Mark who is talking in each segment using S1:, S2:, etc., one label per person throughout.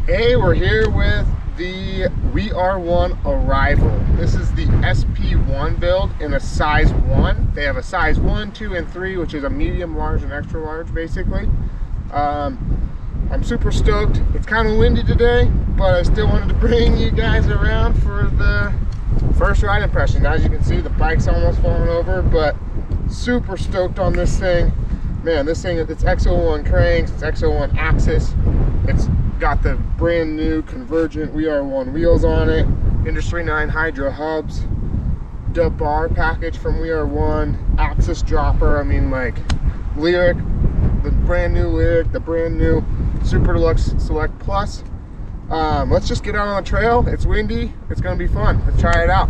S1: Hey, we're here with the WeAre1 Arrival. This is the SP1 build in a size 1. They have a size 1, 2, and 3, which is a medium, large, and extra large, basically. I'm super stoked. It's kind of windy today, but I still wanted to bring you guys around for the first ride impression. As you can see, the bike's almost falling over, but super stoked on this thing. Man, this thing, it's X01 cranks, it's X01 axis. It's got the brand new convergent WeAre1 wheels on it, Industry 9 Hydra hubs, the bar package from WeAre1, axis dropper. I mean, like, Lyric, the brand new Lyric, the brand new Super Deluxe Select Plus. Let's just get out on the trail. It's windy, it's gonna be fun. Let's try it out.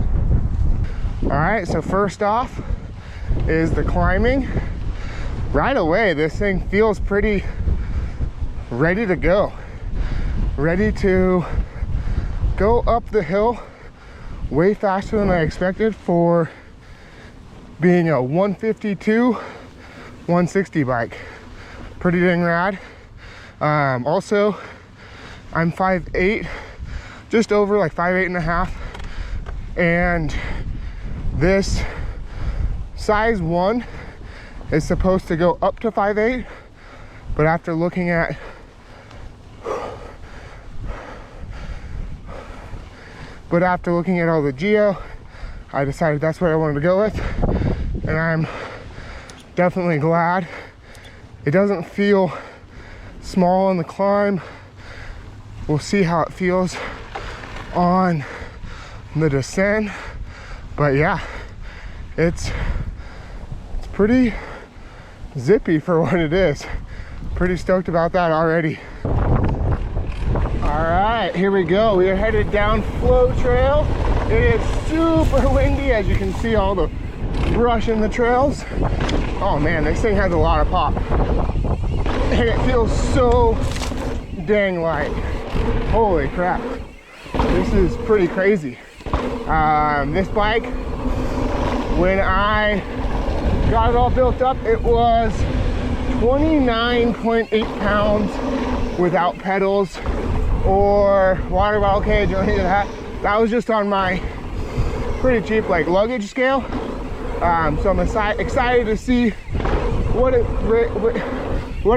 S1: All right, so first off is the climbing. Right away, this thing feels pretty ready to go. Ready to go up the hill way faster than I expected for being a 152, 160 bike. Pretty dang rad. Also, I'm 5'8", just over, like 5'8 and a half. And this size 1 is supposed to go up to 5'8", but after looking at all the geo, I decided that's what I wanted to go with, and I'm definitely glad. It doesn't feel small on the climb. We'll see how it feels on the descent, but yeah, it's pretty zippy for what it is. Pretty stoked about that already. All right, here we go. We are headed down Flow Trail. It is super windy, as you can see all the brush in the trails. Oh man, this thing has a lot of pop. And it feels so dang light. Holy crap. This is pretty crazy. This bike, when I got it all built up, it was 29.8 pounds without pedals or water bottle cage or any of that. That was just on my pretty cheap like luggage scale. So I'm excited to see what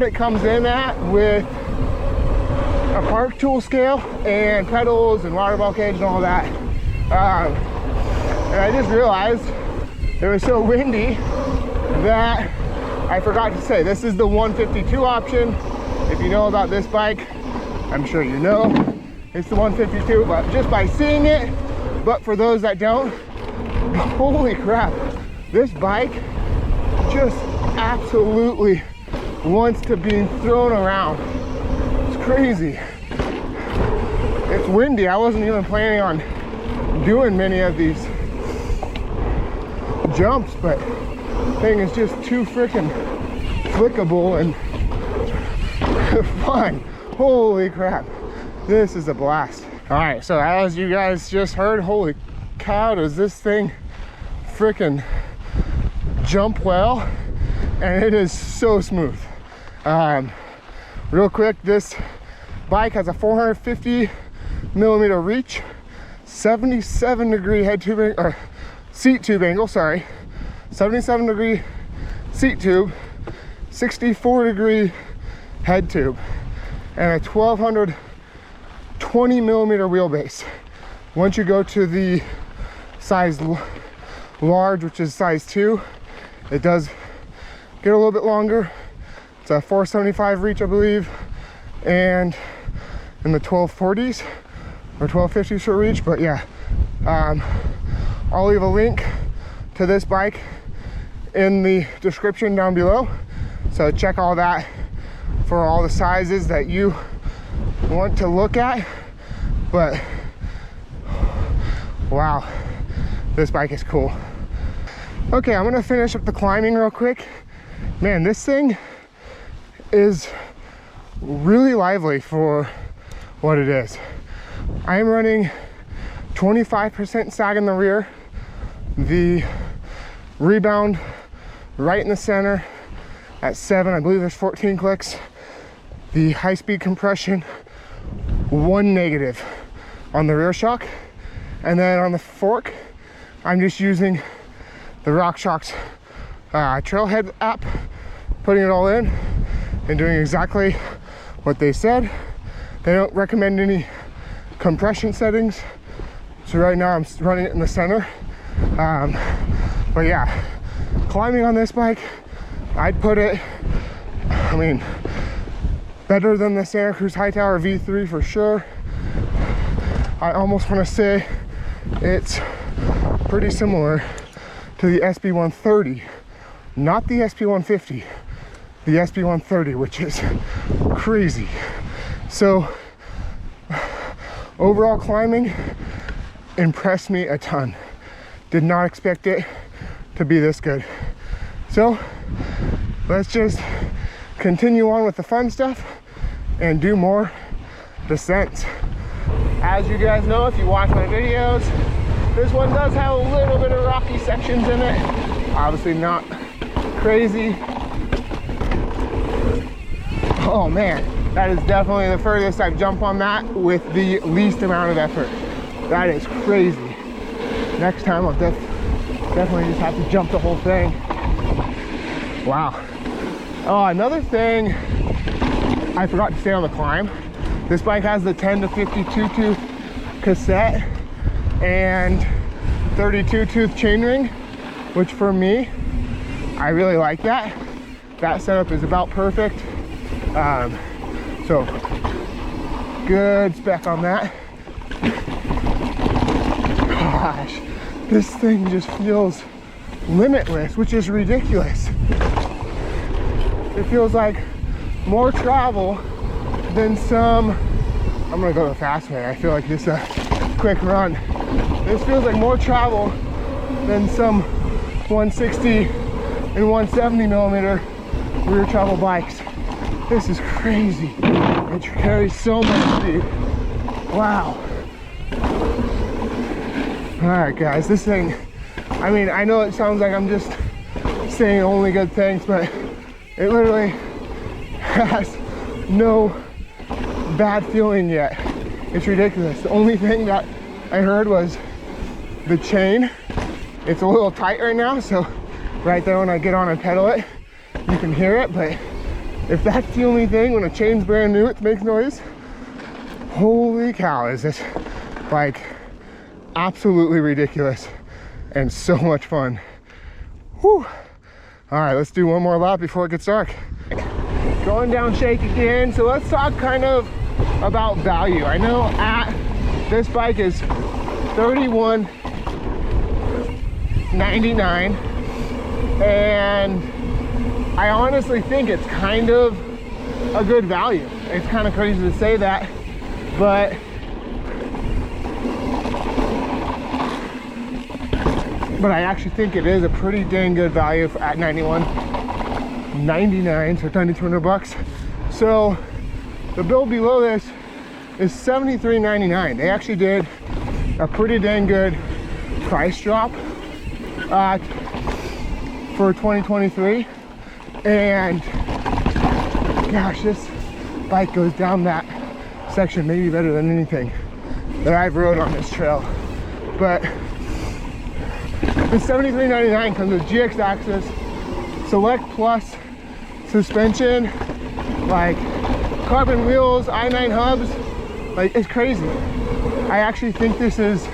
S1: it comes in at with a park tool scale and pedals and water bottle cage and all that. And I just realized it was so windy that I forgot to say this is the 152 option. If you know about this bike, I'm sure you know it's the 152, but just by seeing it. But for those that don't, holy crap, this bike just absolutely wants to be thrown around. It's crazy. It's windy. I wasn't even planning on doing many of these jumps, but the thing is just too freaking flickable and fun. Holy crap, this is a blast. All right, so as you guys just heard, holy cow, does this thing freaking jump well, and it is so smooth. Real quick, this bike has a 450 millimeter reach, 77 degree head tube or seat tube angle, sorry, 77 degree seat tube, 64 degree head tube, and a 1220 millimeter wheelbase. Once you go to the size large, which is size 2, it does get a little bit longer. It's a 475 reach, I believe, and in the 1240s or 1250s for reach. But yeah, I'll leave a link to this bike in the description down below, so check all that for all the sizes that you want to look at. But wow, this bike is cool. Okay, I'm gonna finish up the climbing real quick. Man, this thing is really lively for what it is. I am running 25% sag in the rear, the rebound right in the center at 7, I believe there's 14 clicks. The high-speed compression 1 negative on the rear shock. And then on the fork, I'm just using the RockShox Trailhead app, putting it all in and doing exactly what they said. They don't recommend any compression settings. So right now I'm running it in the center. But yeah, climbing on this bike, I'd put it, I mean, better than the Santa Cruz Hightower V3 for sure. I almost want to say it's pretty similar to the SB130, not the SB150, the SB130, which is crazy. So overall climbing impressed me a ton. Did not expect it to be this good. So let's just continue on with the fun stuff and do more descents. As you guys know, if you watch my videos, this one does have a little bit of rocky sections in it. Obviously not crazy. Oh man, that is definitely the furthest I've jumped on that with the least amount of effort. That is crazy. Next time I'll definitely just have to jump the whole thing. Wow. Oh, another thing I forgot to say on the climb. This bike has the 10 to 52 tooth cassette and 32 tooth chainring, which for me, I really like that. That setup is about perfect. So good spec on that. Gosh, this thing just feels limitless, which is ridiculous. It feels like more travel than some, I'm gonna go the fast way. I feel like this is a quick run. This feels like more travel than some 160 and 170 millimeter rear travel bikes. This is crazy. It carries so much speed. Wow. All right, guys, this thing, I mean, I know it sounds like I'm just saying only good things, but it literally has no bad feeling yet. It's ridiculous. The only thing that I heard was the chain. It's a little tight right now, so right there when I get on and pedal it, you can hear it, but if that's the only thing, when a chain's brand new, it makes noise. Holy cow, is this bike absolutely ridiculous and so much fun. Whew. All right, let's do one more lap before it gets dark. Going down Shake again. So let's talk kind of about value. I know this bike is $31.99, and I honestly think it's kind of a good value. It's kind of crazy to say that, but I actually think it is a pretty dang good value at $91.99, so $2,200. So the bill below this is $73.99. They actually did a pretty dang good price drop for 2023, and gosh, this bike goes down that section maybe better than anything that I've rode on this trail. But the $73.99 comes with GX Axis, Select Plus suspension, like carbon wheels, i9 hubs. Like, it's crazy. I actually think this is,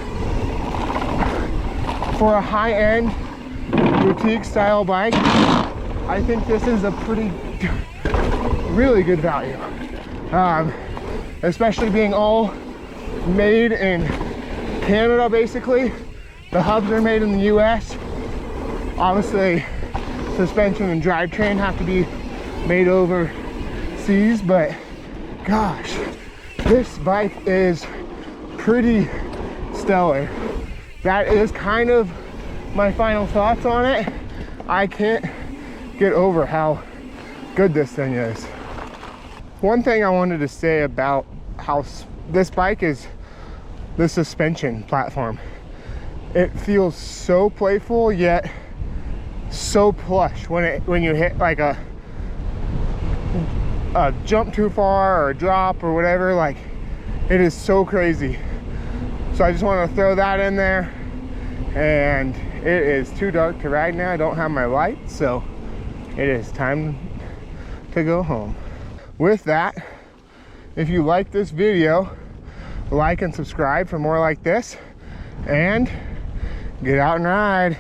S1: for a high-end boutique style bike, I think this is a pretty really good value, especially being all made in Canada. Basically the hubs are made in the US. Obviously suspension and drivetrain have to be made overseas, but gosh, this bike is pretty stellar. That is kind of my final thoughts on it. I can't get over how good this thing is. One thing I wanted to say about how this bike is the suspension platform. It feels so playful yet so plush when you hit like a jump too far or a drop or whatever. Like, It is so crazy. So I just want to throw that in there. And it is too dark to ride now. I don't have my light, so it is time to go home. With that, if you like this video, like and subscribe for more like this, and get out and ride.